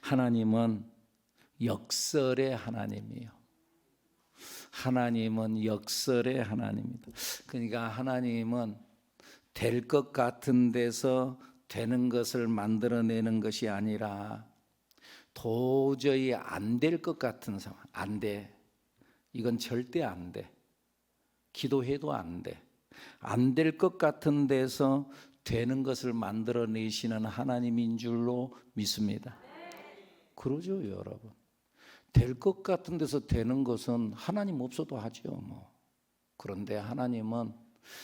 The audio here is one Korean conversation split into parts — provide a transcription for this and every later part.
하나님은 역설의 하나님이에요. 하나님은 역설의 하나님입니다. 그러니까 하나님은 될 것 같은 데서 되는 것을 만들어내는 것이 아니라 도저히 안 될 것 같은 상황, 안 돼. 이건 절대 안 돼. 기도해도 안 돼. 안 될 것 같은 데서 되는 것을 만들어내시는 하나님인 줄로 믿습니다. 그러죠, 여러분. 될 것 같은 데서 되는 것은 하나님 없어도 하죠, 뭐. 그런데 하나님은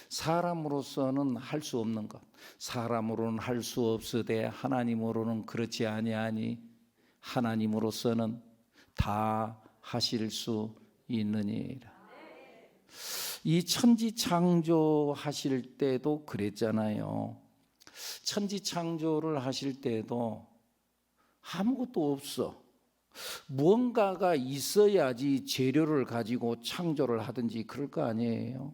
사람으로서는 할 수 없는 것, 사람으로는 할 수 없으되 하나님으로는 그렇지 아니하니 하나님으로서는 다 하실 수 있느니라. 이 천지 창조하실 때도 그랬잖아요. 천지 창조를 하실 때도 아무것도 없어. 무언가가 있어야지 재료를 가지고 창조를 하든지 그럴 거 아니에요.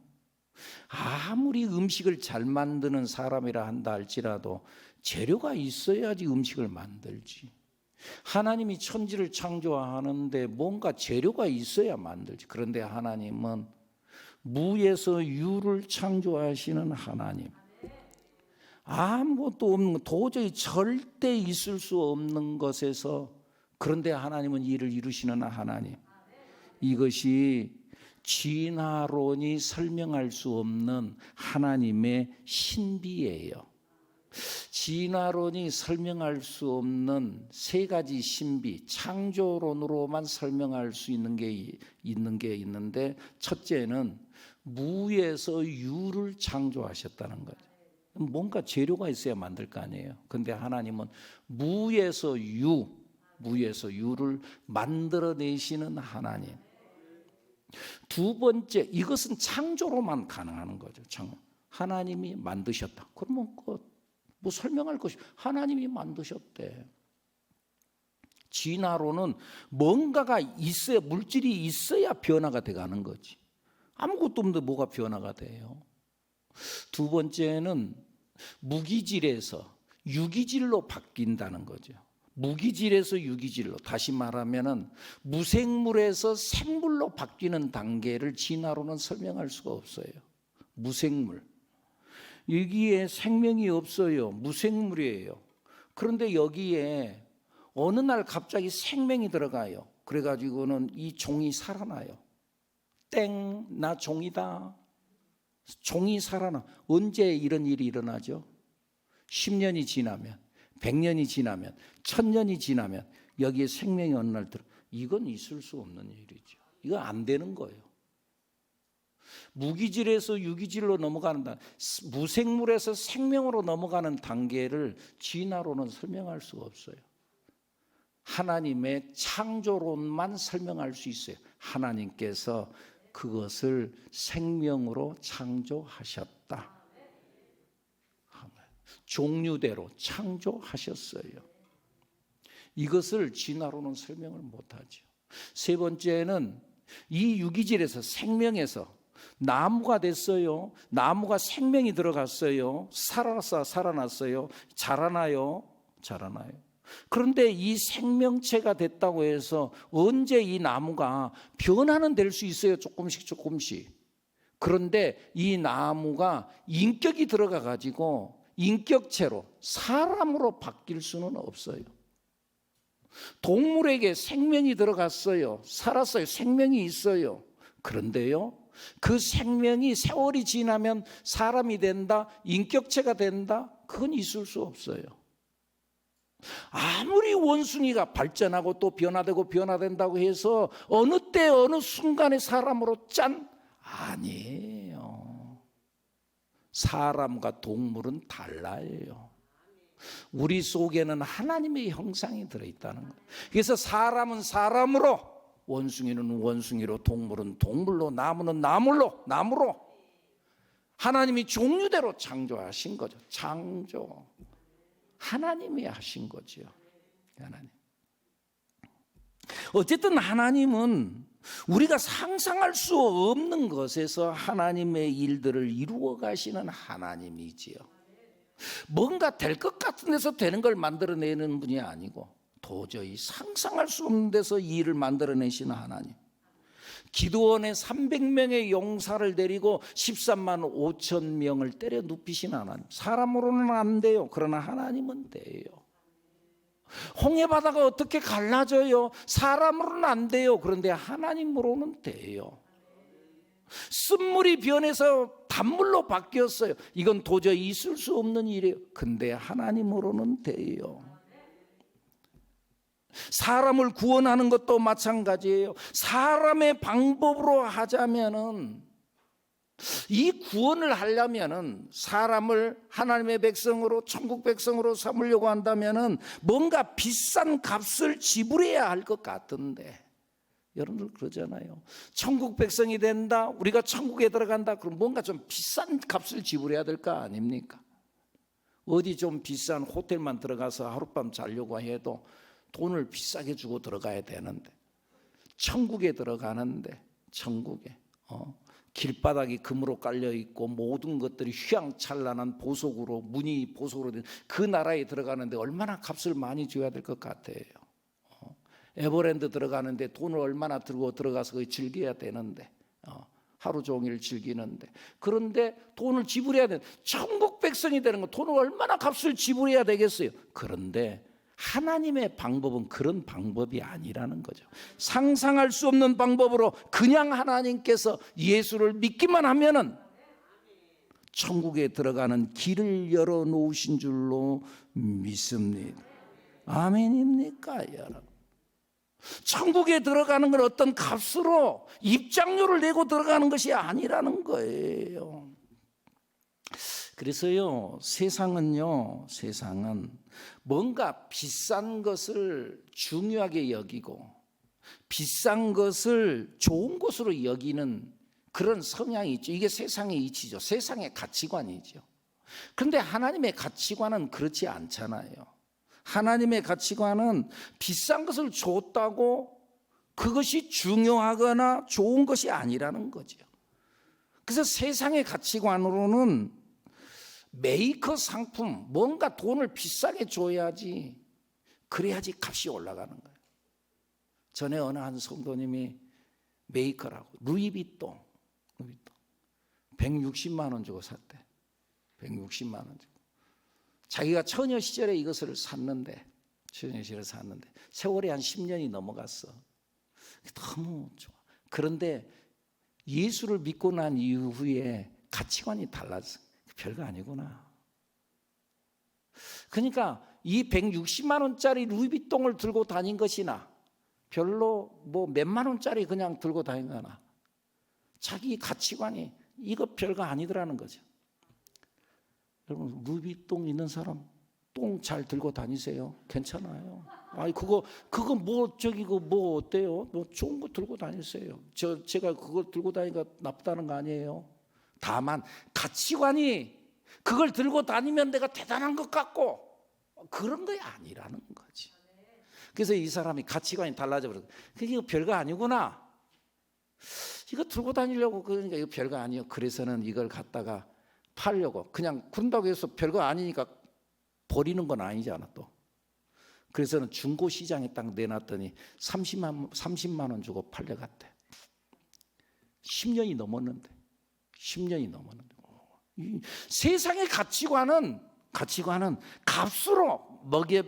아무리 음식을 잘 만드는 사람이라 한다 할지라도 재료가 있어야지 음식을 만들지. 하나님이 천지를 창조하는데 뭔가 재료가 있어야 만들지. 그런데 하나님은 무에서 유를 창조하시는 하나님, 아무것도 없는, 도저히 절대 있을 수 없는 것에서, 그런데 하나님은 일을 이루시는 하나님. 이것이 진화론이 설명할 수 없는 하나님의 신비예요. 진화론이 설명할 수 없는 세 가지 신비, 창조론으로만 설명할 수 있는 게 있는데, 첫째는 무에서 유를 창조하셨다는 거죠. 뭔가 재료가 있어야 만들 거 아니에요. 그런데 하나님은 무에서 유를 만들어내시는 하나님. 두 번째, 이것은 창조로만 가능한 거죠. 하나님이 만드셨다. 그러면 뭐 설명할 것이, 하나님이 만드셨대. 진화로는 뭔가가 있어야, 물질이 있어야 변화가 돼가는 거지. 아무것도 없는데 뭐가 변화가 돼요? 두 번째는 무기질에서 유기질로 바뀐다는 거죠. 무기질에서 유기질로, 다시 말하면은 무생물에서 생물로 바뀌는 단계를 진화로는 설명할 수가 없어요. 무생물, 여기에 생명이 없어요. 무생물이에요. 그런데 여기에 어느 날 갑자기 생명이 들어가요. 그래가지고는 이 종이 살아나요. 땡, 나 종이다. 종이 살아나. 언제 이런 일이 일어나죠? 10년이 지나면, 100년이 지나면, 1000년이 지나면 여기에 생명이 어느 날 들어. 이건 있을 수 없는 일이죠. 이거 안 되는 거예요. 무기질에서 유기질로 넘어가는 단계, 무생물에서 생명으로 넘어가는 단계를 진화로는 설명할 수가 없어요. 하나님의 창조론만 설명할 수 있어요. 하나님께서 그것을 생명으로 창조하셨다. 종류대로 창조하셨어요. 이것을 진화로는 설명을 못하죠. 세 번째는 이 유기질에서, 생명에서 나무가 됐어요. 나무가 생명이 들어갔어요. 살아났어요. 자라나요. 그런데 이 생명체가 됐다고 해서 언제 이 나무가 변화는 될 수 있어요. 조금씩. 그런데 이 나무가 인격이 들어가 가지고 인격체로, 사람으로 바뀔 수는 없어요. 동물에게 생명이 들어갔어요. 살았어요. 생명이 있어요. 그런데요, 그 생명이 세월이 지나면 사람이 된다, 인격체가 된다, 그건 있을 수 없어요. 아무리 원숭이가 발전하고 또 변화된다고 해서 어느 때 어느 순간에 사람으로 아니에요. 사람과 동물은 달라요. 우리 속에는 하나님의 형상이 들어있다는 거예요. 그래서 사람은 사람으로, 원숭이는 원숭이로, 동물은 동물로, 나무는 나무로 하나님이 종류대로 창조하신 거죠. 창조 하나님이 하신 거죠. 하나님. 어쨌든 하나님은 우리가 상상할 수 없는 것에서 하나님의 일들을 이루어 가시는 하나님이지요. 뭔가 될 것 같은 데서 되는 걸 만들어내는 분이 아니고, 도저히 상상할 수 없는 데서 이 일을 만들어내시는 하나님. 기드온의 300명의 용사를 데리고 13만 5천 명을 때려 눕히신 하나님. 사람으로는 안 돼요. 그러나 하나님은 돼요. 홍해바다가 어떻게 갈라져요? 사람으로는 안 돼요. 그런데 하나님으로는 돼요. 쓴물이 변해서 단물로 바뀌었어요. 이건 도저히 있을 수 없는 일이에요. 근데 하나님으로는 돼요. 사람을 구원하는 것도 마찬가지예요. 사람의 방법으로 하자면은, 이 구원을 하려면은, 사람을 하나님의 백성으로, 천국 백성으로 삼으려고 한다면은 뭔가 비싼 값을 지불해야 할 것 같은데, 여러분들 그러잖아요. 천국 백성이 된다, 우리가 천국에 들어간다, 그럼 뭔가 좀 비싼 값을 지불해야 될 거 아닙니까? 어디 좀 비싼 호텔만 들어가서 하룻밤 자려고 해도 돈을 비싸게 주고 들어가야 되는데, 천국에 들어가는데, 천국에 길바닥이 금으로 깔려 있고 모든 것들이 휘황찬란한 보석으로, 문이 보석으로 된 그 나라에 들어가는데 얼마나 값을 많이 줘야 될 것 같아요. 에버랜드 들어가는데 돈을 얼마나 들고 들어가서 즐겨야 되는데, 하루 종일 즐기는데, 그런데 돈을 지불해야 돼. 천국 백성이 되는 건 돈을 얼마나 값을 지불해야 되겠어요. 그런데 하나님의 방법은 그런 방법이 아니라는 거죠. 상상할 수 없는 방법으로 그냥 하나님께서 예수를 믿기만 하면은 천국에 들어가는 길을 열어놓으신 줄로 믿습니다. 아멘입니까, 여러분? 천국에 들어가는 건 어떤 값으로 입장료를 내고 들어가는 것이 아니라는 거예요. 그래서요, 세상은 뭔가 비싼 것을 중요하게 여기고 비싼 것을 좋은 것으로 여기는 그런 성향이 있죠. 이게 세상의 이치죠. 세상의 가치관이죠. 그런데 하나님의 가치관은 그렇지 않잖아요. 하나님의 가치관은 비싼 것을 줬다고 그것이 중요하거나 좋은 것이 아니라는 거죠. 그래서 세상의 가치관으로는 메이커 상품, 뭔가 돈을 비싸게 줘야지, 그래야지 값이 올라가는 거예요. 전에 어느 한 성도님이 메이커라고 루이비통 160만 원 주고 샀대. 160만 원 주고. 자기가 처녀 시절에 이것을 샀는데, 세월이 한 10년이 넘어갔어. 너무 좋아. 그런데 예수를 믿고 난 이후에 가치관이 달라졌어. 별거 아니구나. 그러니까 이 160만 원짜리 루이비통을 들고 다닌 것이나 별로 뭐 몇만 원짜리 그냥 들고 다닌 거나 자기 가치관이 이거 별거 아니더라는 거죠. 여러분, 루이비통 있는 사람 똥 잘 들고 다니세요. 괜찮아요. 아니 그거 뭐 저기고 뭐 어때요? 뭐 좋은 거 들고 다니세요. 제가 그거 들고 다니니까 나쁘다는 거 아니에요. 다만 가치관이 그걸 들고 다니면 내가 대단한 것 같고 그런 게 아니라는 거지. 그래서 이 사람이 가치관이 달라져 버렸어. 이거 별거 아니구나. 이거 들고 다니려고 그러니까 이거 별거 아니에요. 그래서는 이걸 갖다가 팔려고 그냥 그런다고 해서 별거 아니니까 버리는 건 아니잖아 또. 그래서는 중고 시장에 딱 내놨더니 30만 원 주고 팔려갔대. 10년이 넘었는데. 이 세상의 가치관은 값으로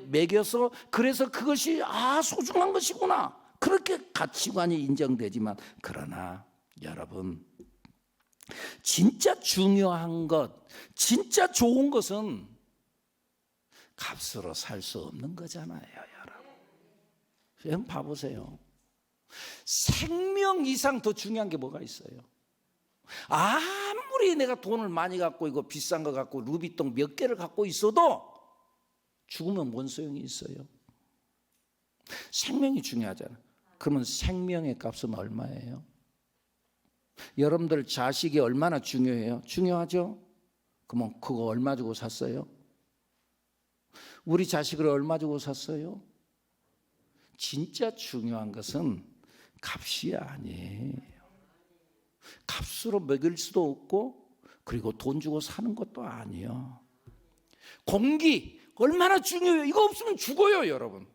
매겨서 그래서 그것이 소중한 것이구나. 그렇게 가치관이 인정되지만, 그러나 여러분, 진짜 중요한 것, 진짜 좋은 것은 값으로 살 수 없는 거잖아요, 여러분. 여러분 봐보세요. 생명 이상 더 중요한 게 뭐가 있어요? 아무리 내가 돈을 많이 갖고 있고 비싼 거 갖고 루비통 몇 개를 갖고 있어도 죽으면 뭔 소용이 있어요? 생명이 중요하잖아. 그러면 생명의 값은 얼마예요? 여러분들 자식이 얼마나 중요해요? 중요하죠? 그러면 그거 얼마 주고 샀어요? 우리 자식을 얼마 주고 샀어요? 진짜 중요한 것은 값이 아니에요. 값으로 먹일 수도 없고 그리고 돈 주고 사는 것도 아니에요. 공기 얼마나 중요해요. 이거 없으면 죽어요, 여러분.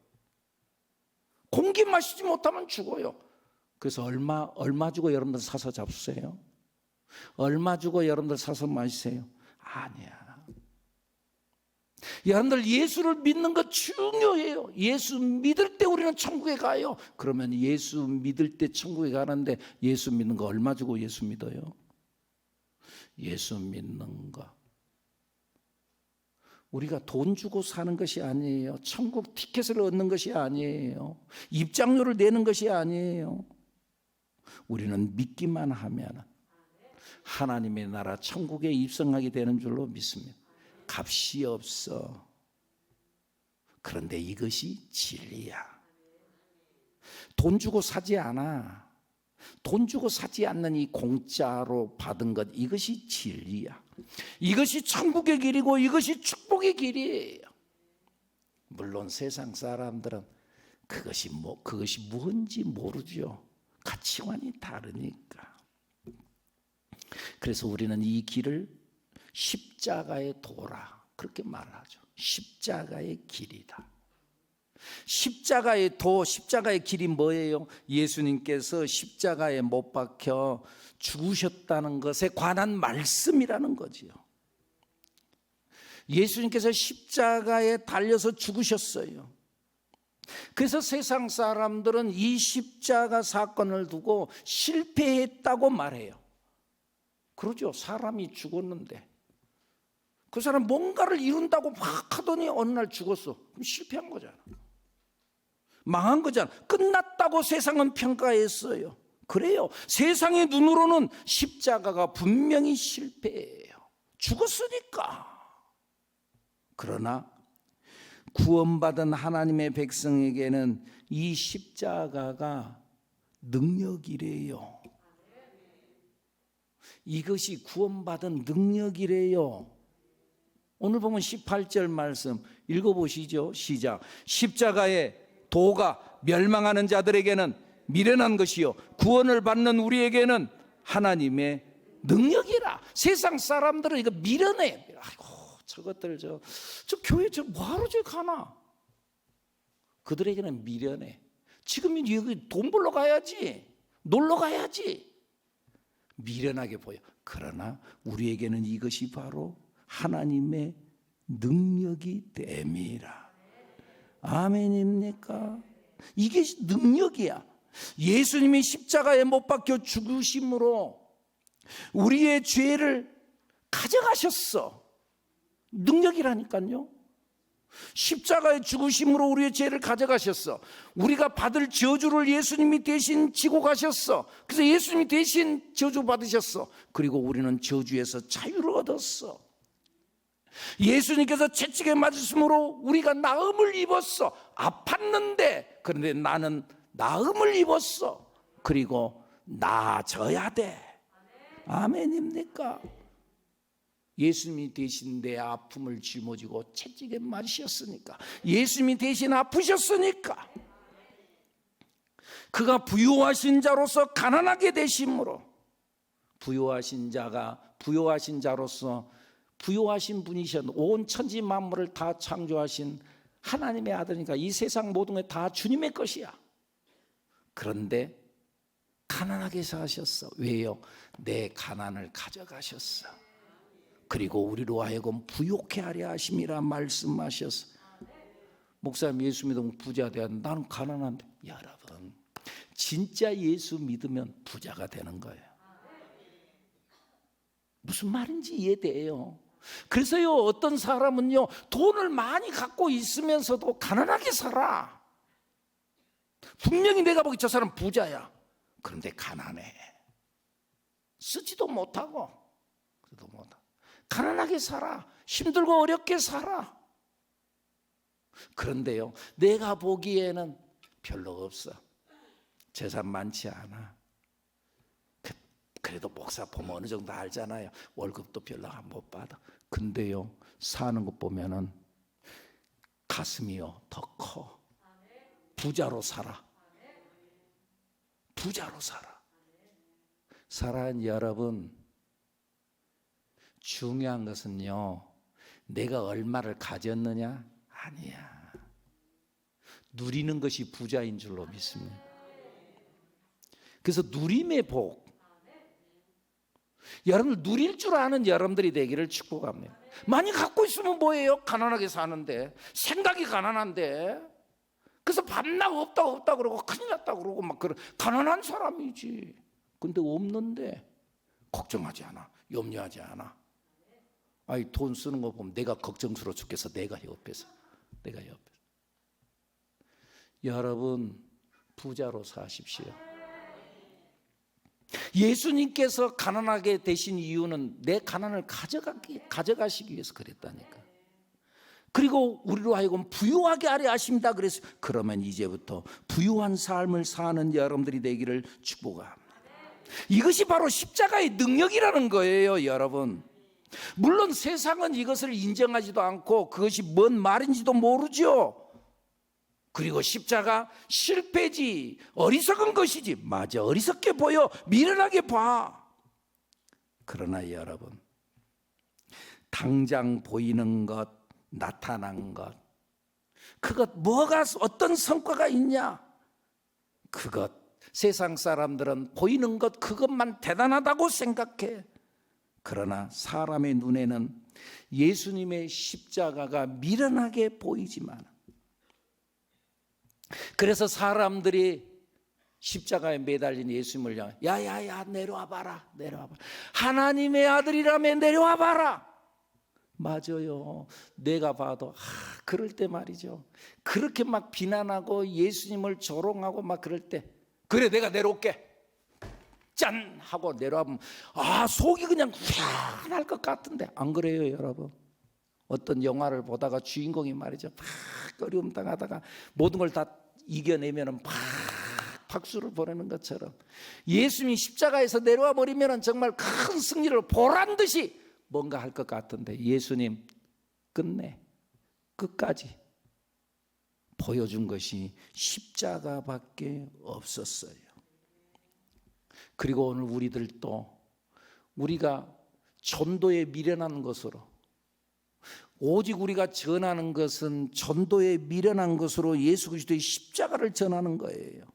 용기 마시지 못하면 죽어요. 그래서 얼마 주고 여러분들 사서 잡수세요? 얼마 주고 여러분들 사서 마시세요? 아니야. 여러분들 예수를 믿는 것 중요해요. 예수 믿을 때 우리는 천국에 가요. 그러면 예수 믿을 때 천국에 가는데 예수 믿는 거 얼마 주고 예수 믿어요? 예수 믿는 거 우리가 돈 주고 사는 것이 아니에요. 천국 티켓을 얻는 것이 아니에요. 입장료를 내는 것이 아니에요. 우리는 믿기만 하면 하나님의 나라 천국에 입성하게 되는 줄로 믿습니다. 값이 없어. 그런데 이것이 진리야. 돈 주고 사지 않아. 돈 주고 사지 않는 이 공짜로 받은 것, 이것이 진리야. 이것이 천국의 길이고 이것이 축복의 길이에요. 물론 세상 사람들은 그것이 뭔지 모르죠. 가치관이 다르니까. 그래서 우리는 이 길을 십자가의 도라 그렇게 말하죠. 십자가의 길이다. 십자가의 도, 십자가의 길이 뭐예요? 예수님께서 십자가에 못 박혀 죽으셨다는 것에 관한 말씀이라는 거지요. 예수님께서 십자가에 달려서 죽으셨어요. 그래서 세상 사람들은 이 십자가 사건을 두고 실패했다고 말해요. 그러죠. 사람이 죽었는데 그 사람 뭔가를 이룬다고 막 하더니 어느 날 죽었어. 그럼 실패한 거잖아. 망한 거잖아. 끝났다고 세상은 평가했어요. 그래요. 세상의 눈으로는 십자가가 분명히 실패예요. 죽었으니까. 그러나 구원받은 하나님의 백성에게는 이 십자가가 능력이래요. 이것이 구원받은 능력이래요. 오늘 보면 18절 말씀 읽어보시죠. 시작. 십자가의 도가 멸망하는 자들에게는 미련한 것이요 구원을 받는 우리에게는 하나님의 능력이라. 세상 사람들은 이거 미련해. 아이고 저것들 저 교회 저 뭐하러 저 가나. 그들에게는 미련해. 지금 여기 돈 벌러 가야지, 놀러 가야지, 미련하게 보여. 그러나 우리에게는 이것이 바로 하나님의 능력이 됨이라. 아멘입니까? 이게 능력이야. 예수님이 십자가에 못 박혀 죽으심으로 우리의 죄를 가져가셨어. 능력이라니까요. 십자가의 죽으심으로 우리의 죄를 가져가셨어. 우리가 받을 저주를 예수님이 대신 지고 가셨어. 그래서 예수님이 대신 저주 받으셨어. 그리고 우리는 저주에서 자유를 얻었어. 예수님께서 채찍에 맞으심으로 우리가 나음을 입었어. 아팠는데 그런데 나는 나음을 입었어. 그리고 나아져야 돼. 아멘입니까? 예수님이 대신 내 아픔을 짊어지고 채찍에 맞으셨으니까, 예수님이 대신 아프셨으니까, 그가 부요하신 자로서 가난하게 되심으로, 부요하신 자로서 부요하신 분이셨, 온 천지 만물을 다 창조하신 하나님의 아들이니까 이 세상 모든 게 다 주님의 것이야. 그런데 가난하게 사셨어. 왜요? 내 가난을 가져가셨어. 그리고 우리로 하여금 부욕해 하려 하심이라 말씀하셨어. 목사님 예수 믿으면 부자 돼야 돼. 나는 가난한데. 여러분 진짜 예수 믿으면 부자가 되는 거예요. 무슨 말인지 이해돼요. 그래서요 어떤 사람은요 돈을 많이 갖고 있으면서도 가난하게 살아. 분명히 내가 보기 저 사람 부자야. 그런데 가난해. 쓰지도 못하고 그래도 못하고 가난하게 살아. 힘들고 어렵게 살아. 그런데요 내가 보기에는 별로 없어. 재산 많지 않아. 그래도 목사 보면 어느 정도 알잖아요. 월급도 별로 못 받아. 근데요 사는 것 보면은 가슴이요 더 커. 부자로 살아. 부자로 살아. 사랑하는 여러분, 중요한 것은요 내가 얼마를 가졌느냐 아니야. 누리는 것이 부자인 줄로 믿습니다. 그래서 누림의 복, 여러분들 누릴 줄 아는 여러분들이 되기를 축복합니다. 많이 갖고 있으면 뭐예요? 가난하게 사는데, 생각이 가난한데, 그래서 밤낮 없다 그러고 큰일 났다 그러고 막 그런 가난한 사람이지. 근데 없는데 걱정하지 않아, 염려하지 않아. 아이, 돈 쓰는 거 보면 내가 걱정스러워 죽겠어. 내가 옆에서. 여러분, 부자로 사십시오. 예수님께서 가난하게 되신 이유는 내 가난을 가져가시기 위해서 그랬다니까. 그리고 우리로 하여금 부유하게 하려 하십니다. 그래서 그러면 이제부터 부유한 삶을 사는 여러분들이 되기를 축복합니다. 이것이 바로 십자가의 능력이라는 거예요, 여러분. 물론 세상은 이것을 인정하지도 않고 그것이 뭔 말인지도 모르죠. 그리고 십자가 실패지, 어리석은 것이지. 맞아, 어리석게 보여, 미련하게 봐. 그러나 여러분, 당장 보이는 것, 나타난 것, 그것 뭐가 어떤 성과가 있냐? 그것, 세상 사람들은 보이는 것 그것만 대단하다고 생각해. 그러나 사람의 눈에는 예수님의 십자가가 미련하게 보이지만, 그래서 사람들이 십자가에 매달린 예수님을 향해 야야야 내려와봐라, 하나님의 아들이라면 내려와봐라. 맞아요. 내가 봐도 그럴 때 말이죠, 그렇게 막 비난하고 예수님을 조롱하고 막 그럴 때, 그래 내가 내려올게 짠 하고 내려와보면 속이 그냥 후련할 것 같은데 안 그래요, 여러분? 어떤 영화를 보다가 주인공이 말이죠, 막 어려움 당하다가 모든 걸 다 이겨내면 막 박수를 보내는 것처럼 예수님이 십자가에서 내려와 버리면 정말 큰 승리를 보란 듯이 뭔가 할 것 같은데, 예수님 끝내 끝까지 보여준 것이 십자가밖에 없었어요. 그리고 오늘 우리들도 우리가 전도에 미련한 것으로, 오직 우리가 전하는 것은 전도에 미련한 것으로 예수 그리스도의 십자가를 전하는 거예요.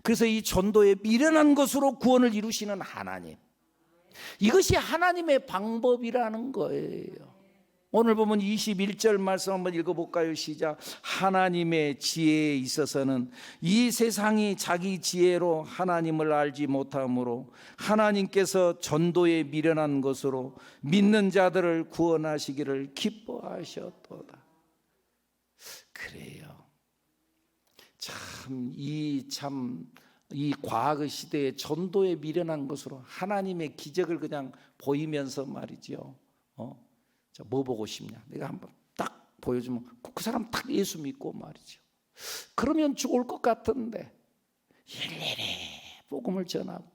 그래서 이 전도에 미련한 것으로 구원을 이루시는 하나님, 이것이 하나님의 방법이라는 거예요. 오늘 보면 21절 말씀 한번 읽어볼까요? 시작. 하나님의 지혜에 있어서는 이 세상이 자기 지혜로 하나님을 알지 못하므로 하나님께서 전도에 미련한 것으로 믿는 자들을 구원하시기를 기뻐하셨도다. 그래요. 이 과거 시대의 전도에 미련한 것으로 하나님의 기적을 그냥 보이면서 말이죠. 자, 뭐 보고 싶냐? 내가 한번 딱 보여주면 그 사람 딱 예수 믿고 말이죠. 그러면 좋을 것 같은데 일일이 복음을 전하고,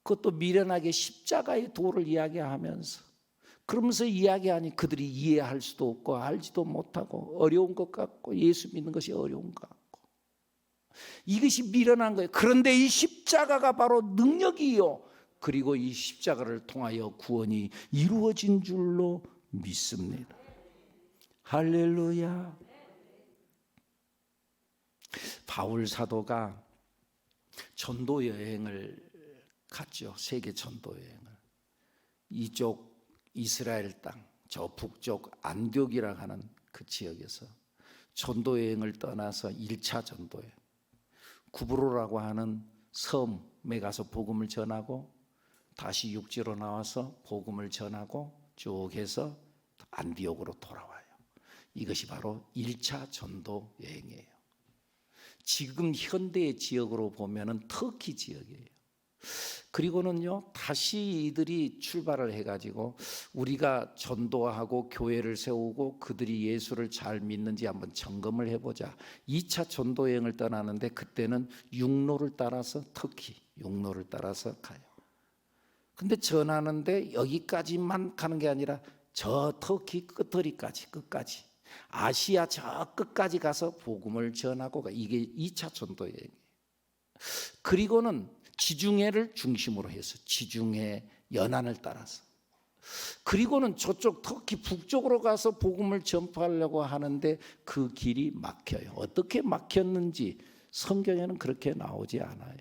그것도 미련하게 십자가의 도를 이야기하면서, 그러면서 이야기하니 그들이 이해할 수도 없고 알지도 못하고 어려운 것 같고 예수 믿는 것이 어려운 것 같고, 이것이 미련한 거예요. 그런데 이 십자가가 바로 능력이요, 그리고 이 십자가를 통하여 구원이 이루어진 줄로 믿습니다. 할렐루야. 바울 사도가 전도 여행을 갔죠. 세계 전도 여행을. 이쪽 이스라엘 땅, 저 북쪽 안디옥이라고 하는 그 지역에서 전도 여행을 떠나서 1차 전도 여행, 구브로라고 하는 섬에 가서 복음을 전하고 다시 육지로 나와서 복음을 전하고 쭉 해서 안디옥으로 돌아와요. 이것이 바로 1차 전도 여행이에요. 지금 현대의 지역으로 보면은 터키 지역이에요. 그리고는요, 다시 이들이 출발을 해가지고 우리가 전도하고 교회를 세우고 그들이 예수를 잘 믿는지 한번 점검을 해보자. 2차 전도 여행을 떠나는데 그때는 육로를 따라서 터키 육로를 따라서 가요. 근데 전하는데 여기까지만 가는 게 아니라 저 터키 끝까지 아시아 저 끝까지 가서 복음을 전하고 가. 이게 2차 전도 여행이에요. 그리고는 지중해를 중심으로 해서 지중해 연안을 따라서 그리고는 저쪽 터키 북쪽으로 가서 복음을 전파하려고 하는데 그 길이 막혀요. 어떻게 막혔는지 성경에는 그렇게 나오지 않아요.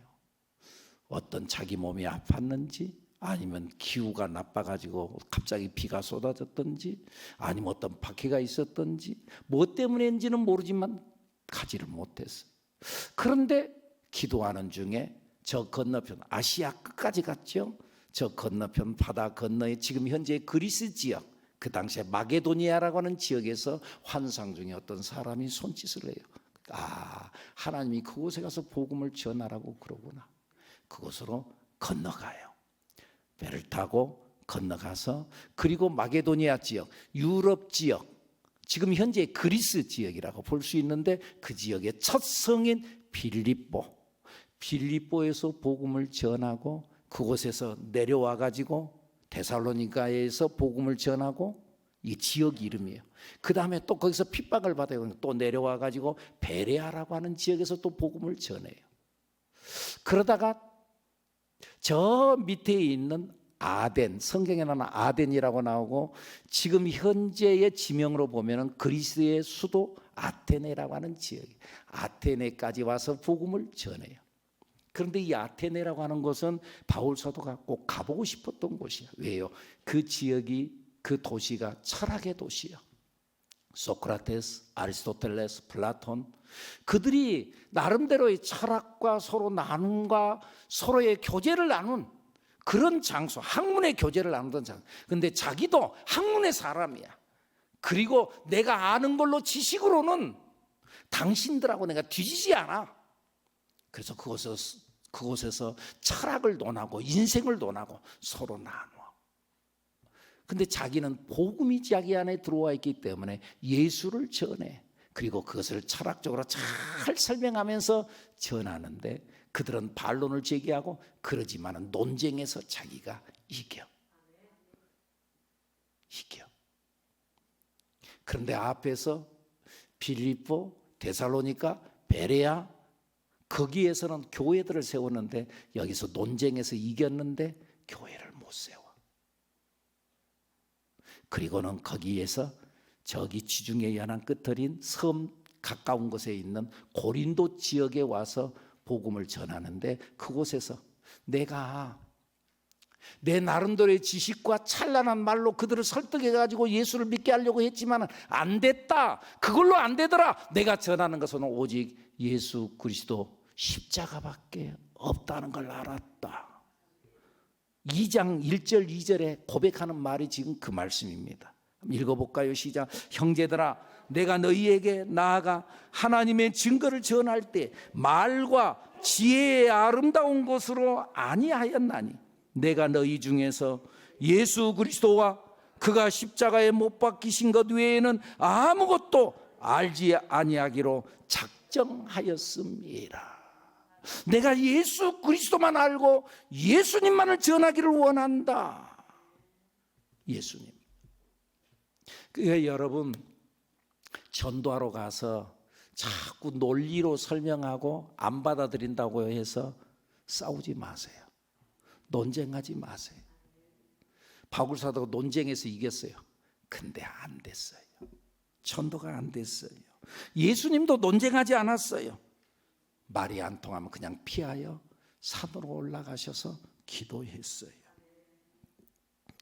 어떤 자기 몸이 아팠는지, 아니면 기후가 나빠가지고 갑자기 비가 쏟아졌던지, 아니면 어떤 박해가 있었던지, 뭐 때문인지는 모르지만 가지를 못했어요. 그런데 기도하는 중에 저 건너편 아시아 끝까지 갔죠. 저 건너편 바다 건너에 지금 현재 그리스 지역, 그 당시에 마게도니아라고 하는 지역에서 환상 중에 어떤 사람이 손짓을 해요. 아, 하나님이 그곳에 가서 복음을 전하라고 그러구나. 그곳으로 건너가요. 배를 타고 건너가서, 그리고 마게도니아 지역, 유럽 지역, 지금 현재 그리스 지역이라고 볼 수 있는데 그 지역의 첫 성인 빌립보에서 복음을 전하고, 그곳에서 내려와 가지고 데살로니가에서 복음을 전하고, 이 지역 이름이에요. 그 다음에 또 거기서 핍박을 받아요. 또 내려와 가지고 베레아라고 하는 지역에서 또 복음을 전해요. 그러다가 저 밑에 있는 아덴, 성경에는 아덴이라고 나오고, 지금 현재의 지명으로 보면 그리스의 수도 아테네라고 하는 지역, 아테네까지 와서 복음을 전해요. 그런데 이 아테네라고 하는 곳은 바울 사도가 꼭 가보고 싶었던 곳이야. 왜요? 그 지역이, 그 도시가 철학의 도시야. 소크라테스, 아리스토텔레스, 플라톤, 그들이 나름대로의 철학과 서로 나눔과 서로의 교제를 나눈 그런 장소, 학문의 교제를 나누던 장소. 근데 자기도 학문의 사람이야. 그리고 내가 아는 걸로 지식으로는 당신들하고 내가 뒤지지 않아. 그래서 그곳에서 철학을 논하고 인생을 논하고 서로 나눠. 근데 자기는 복음이 자기 안에 들어와 있기 때문에 예수를 전해. 그리고 그것을 철학적으로 잘 설명하면서 전하는데, 그들은 반론을 제기하고, 그러지만 논쟁에서 자기가 이겨. 그런데 앞에서 빌립보, 데살로니가, 베레아, 거기에서는 교회들을 세웠는데 여기서 논쟁에서 이겼는데 교회를 못 세워. 그리고는 거기에서 저기 지중해 연안 끝들인 섬 가까운 곳에 있는 고린도 지역에 와서 복음을 전하는데, 그곳에서 내가 내 나름대로의 지식과 찬란한 말로 그들을 설득해가지고 예수를 믿게 하려고 했지만 안 됐다. 그걸로 안 되더라. 내가 전하는 것은 오직 예수 그리스도 십자가밖에 없다는 걸 알았다. 2장 1절 2절에 고백하는 말이 지금 그 말씀입니다. 읽어볼까요? 시작. 형제들아, 내가 너희에게 나아가 하나님의 증거를 전할 때 말과 지혜의 아름다운 것으로 아니하였나니, 내가 너희 중에서 예수 그리스도와 그가 십자가에 못 박히신 것 외에는 아무것도 알지 아니하기로 작정하였음이라. 내가 예수 그리스도만 알고 예수님만을 전하기를 원한다. 예수님. 그러니까 여러분, 전도하러 가서 자꾸 논리로 설명하고 안 받아들인다고 해서 싸우지 마세요. 논쟁하지 마세요. 바울 사도가 논쟁에서 이겼어요. 근데 안 됐어요. 전도가 안 됐어요. 예수님도 논쟁하지 않았어요. 말이 안 통하면 그냥 피하여 산으로 올라가셔서 기도했어요.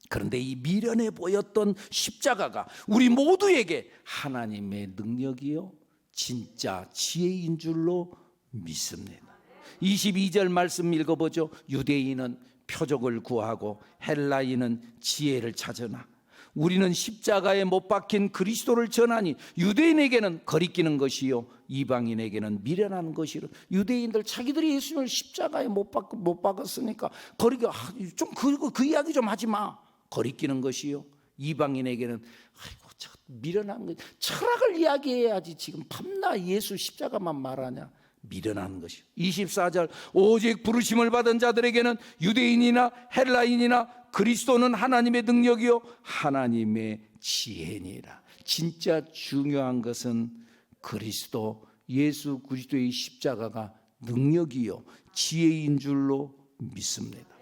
그런데 이 미련해 보였던 십자가가 우리 모두에게 하나님의 능력이요 진짜 지혜인 줄로 믿습니다. 22절 말씀 읽어보죠. 유대인은 표적을 구하고 헬라인은 지혜를 찾으나 우리는 십자가에 못 박힌 그리스도를 전하니 유대인에게는 거리끼는 것이요 이방인에게는 미련한 것이로. 유대인들 자기들이 예수님을 십자가에 못 박았으니까 거리가 좀 그 이야기 좀 하지 마. 거리끼는 것이요 이방인에게는 아이고 미련한 것. 철학을 이야기해야지 지금 밤낮 예수 십자가만 말하냐. 미련한 것이요. 24절 오직 부르심을 받은 자들에게는 유대인이나 헬라인이나 그리스도는 하나님의 능력이요 하나님의 지혜니라. 진짜 중요한 것은 그리스도 예수 그리스도의 십자가가 능력이요 지혜인 줄로 믿습니다.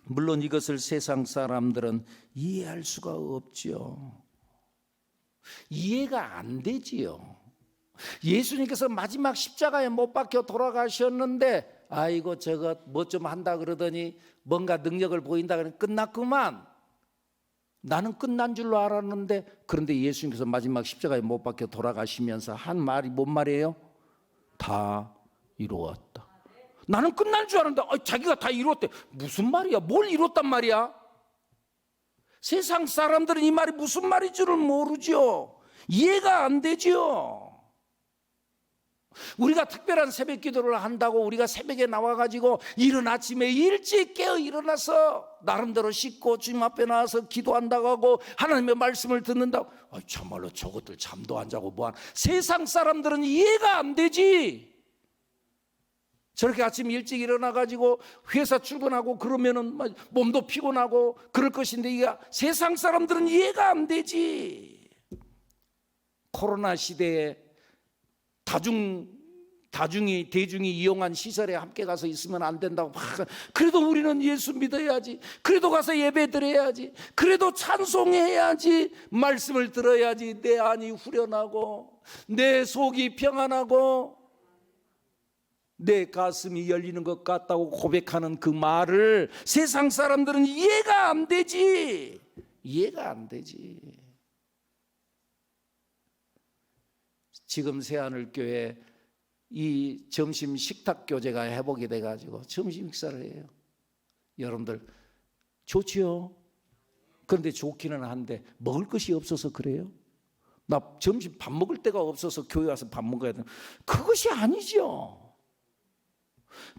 물론 이것을 세상 사람들은 이해할 수가 없지요. 이해가 안 되지요. 예수님께서 마지막 십자가에 못 박혀 돌아가셨는데 아이고 저거 뭐 좀 한다 그러더니 뭔가 능력을 보인다 그러니 끝났구만. 나는 끝난 줄로 알았는데, 그런데 예수님께서 마지막 십자가에 못 박혀 돌아가시면서 한 말이 뭔 말이에요? 다 이루었다. 나는 끝난 줄 알았는데 자기가 다 이루었대. 무슨 말이야? 뭘 이뤘단 말이야? 세상 사람들은 이 말이 무슨 말인 줄을 모르죠. 이해가 안 되죠. 우리가 특별한 새벽 기도를 한다고 우리가 새벽에 나와가지고 이른 아침에 일찍 깨어 일어나서 나름대로 씻고 주님 앞에 나와서 기도한다고 하고 하나님의 말씀을 듣는다고, 참말로 저것들 잠도 안 자고 뭐하나. 세상 사람들은 이해가 안 되지. 저렇게 아침 일찍 일어나가지고 회사 출근하고 그러면은 몸도 피곤하고 그럴 것인데, 이게 세상 사람들은 이해가 안 되지. 코로나 시대에 대중이 이용한 시설에 함께 가서 있으면 안 된다고 막, 그래도 우리는 예수 믿어야지, 그래도 가서 예배 드려야지, 그래도 찬송해야지, 말씀을 들어야지 내 안이 후련하고 내 속이 평안하고 내 가슴이 열리는 것 같다고 고백하는 그 말을 세상 사람들은 이해가 안 되지. 이해가 안 되지. 지금 새하늘교회 이 점심 식탁 교제가 회복이 돼가지고 점심 식사를 해요. 여러분들 좋지요? 그런데 좋기는 한데 먹을 것이 없어서 그래요? 나 점심 밥 먹을 데가 없어서 교회 와서 밥 먹어야 돼. 그것이 아니죠.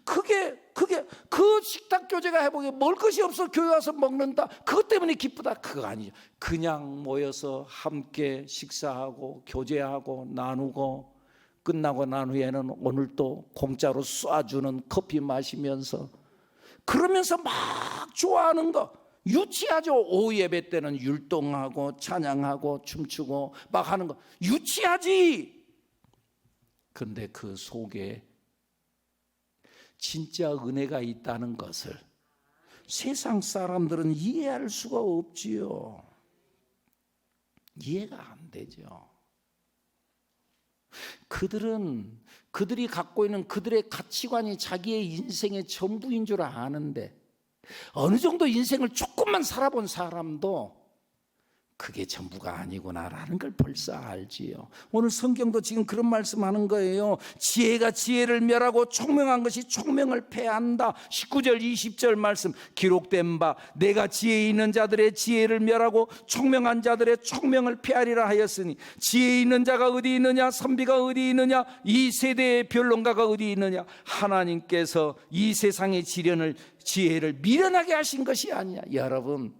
그 식탁 교제가 회복해 먹을 것이 없어 교회 와서 먹는다, 그것 때문에 기쁘다, 그거 아니죠. 그냥 모여서 함께 식사하고 교제하고 나누고 끝나고 난 후에는 오늘 또 공짜로 쏴주는 커피 마시면서 그러면서 막 좋아하는 거 유치하죠. 오후 예배 때는 율동하고 찬양하고 춤추고 막 하는 거 유치하지. 그런데 그 속에 진짜 은혜가 있다는 것을 세상 사람들은 이해할 수가 없지요. 이해가 안 되죠. 그들이 갖고 있는 그들의 가치관이 자기의 인생의 전부인 줄 아는데, 어느 정도 인생을 조금만 살아본 사람도 그게 전부가 아니구나라는 걸 벌써 알지요. 오늘 성경도 지금 그런 말씀하는 거예요. 지혜가 지혜를 멸하고 총명한 것이 총명을 패한다. 19절 20절 말씀 기록된 바 내가 지혜 있는 자들의 지혜를 멸하고 총명한 자들의 총명을 패하리라 하였으니, 지혜 있는 자가 어디 있느냐, 선비가 어디 있느냐, 이 세대의 변론가가 어디 있느냐. 하나님께서 이 세상의 지혜를 미련하게 하신 것이 아니냐. 여러분,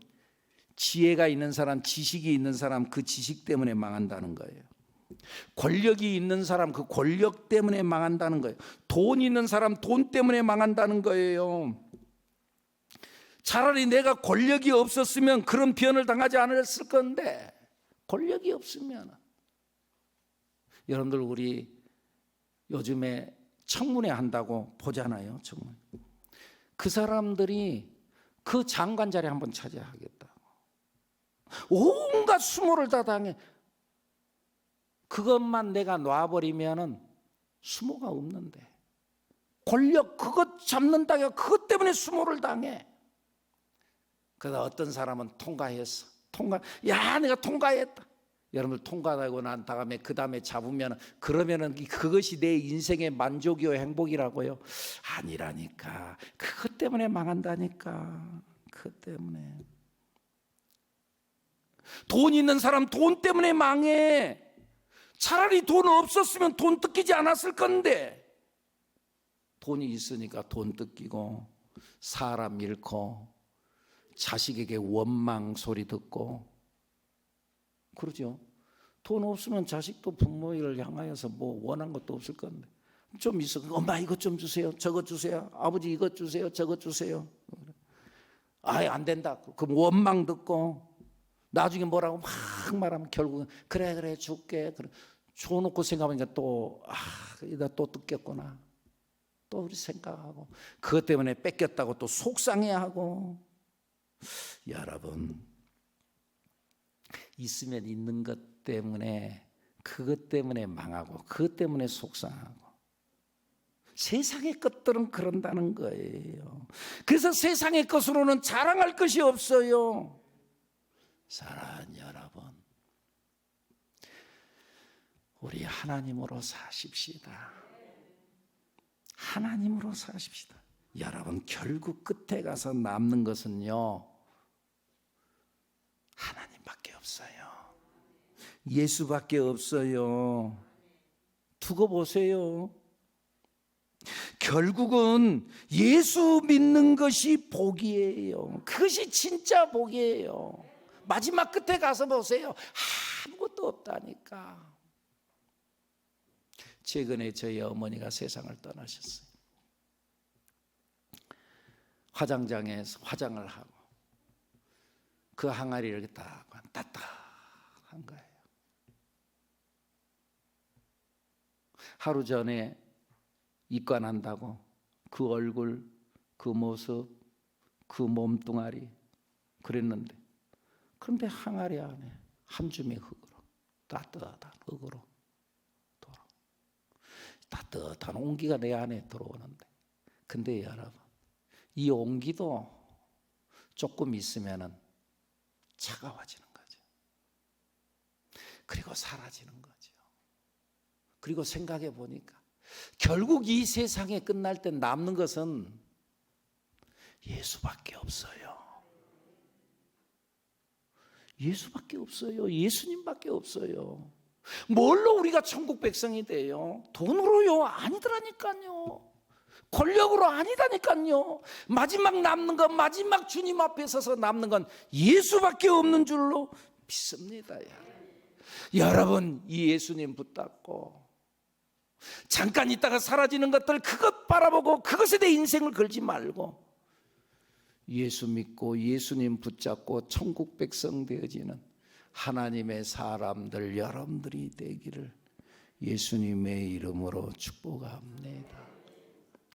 지혜가 있는 사람, 지식이 있는 사람, 그 지식 때문에 망한다는 거예요. 권력이 있는 사람, 그 권력 때문에 망한다는 거예요. 돈 있는 사람, 돈 때문에 망한다는 거예요. 차라리 내가 권력이 없었으면 그런 변을 당하지 않았을 건데, 권력이 없으면. 여러분들, 우리 요즘에 청문회 한다고 보잖아요. 청문회. 그 사람들이 그 장관 자리 한번 차지해야 하겠다. 온갖 수모를 다 당해. 그것만 내가 놔버리면은 수모가 없는데, 권력 그것 잡는다고 그것 때문에 수모를 당해. 그래서 어떤 사람은 통과했어. 내가 통과했다. 여러분들, 통과하고 난 다음에 그 다음에 잡으면, 그러면은 그것이 내 인생의 만족이요 행복이라고요? 아니라니까. 그것 때문에 망한다니까. 그것 때문에. 돈 있는 사람 돈 때문에 망해. 차라리 돈 없었으면 돈 뜯기지 않았을 건데, 돈이 있으니까 돈 뜯기고 사람 잃고 자식에게 원망 소리 듣고 그러죠. 돈 없으면 자식도 부모를 향하여서 뭐 원한 것도 없을 건데, 좀 있어. 엄마 이것 좀 주세요, 저것 주세요, 아버지 이것 주세요, 저것 주세요. 아예 안 된다. 그럼 원망 듣고 나중에 뭐라고 막 말하면 결국은 그래 줄게. 그래. 줘놓고 생각하니까 이다 또 뜯겼구나. 또 우리 생각하고 그것 때문에 뺏겼다고 또 속상해하고 여러분, 있으면 있는 것 때문에, 그것 때문에 망하고, 그것 때문에 속상하고, 세상의 것들은 그런다는 거예요. 그래서 세상의 것으로는 자랑할 것이 없어요. 사랑하는 여러분, 우리 하나님으로 사십시다. 하나님으로 사십시다. 여러분, 결국 끝에 가서 남는 것은요, 하나님밖에 없어요. 예수밖에 없어요. 두고 보세요. 결국은 예수 믿는 것이 복이에요. 그것이 진짜 복이에요. 마지막 끝에 가서 보세요. 아무것도 없다니까. 최근에 저희 어머니가 세상을 떠나셨어요. 화장장에서 화장을 하고 그 항아리를 이렇게 딱 따뜻한 거예요. 하루 전에 입관한다고 그 얼굴, 그 모습, 그 몸뚱아리 그랬는데, 그런데 항아리 안에 한 줌의 흙으로, 따뜻한 흙으로 돌아, 따뜻한 온기가 내 안에 들어오는데, 근데 여러분, 이 온기도 조금 있으면은 차가워지는 거죠. 그리고 사라지는 거죠. 그리고 생각해 보니까 결국 이 세상에 끝날 때 남는 것은 예수밖에 없어요. 예수밖에 없어요. 예수님밖에 없어요. 뭘로 우리가 천국 백성이 돼요? 돈으로요? 아니더라니까요. 권력으로 아니다니까요. 마지막 남는 건, 마지막 주님 앞에 서서 남는 건 예수밖에 없는 줄로 믿습니다. 여러분, 이 예수님 붙잡고 잠깐 있다가 사라지는 것들, 그것 바라보고 그것에 대해 인생을 걸지 말고 예수 믿고 예수님 붙잡고 천국 백성 되어지는 하나님의 사람들 여러분들이 되기를 예수님의 이름으로 축복합니다.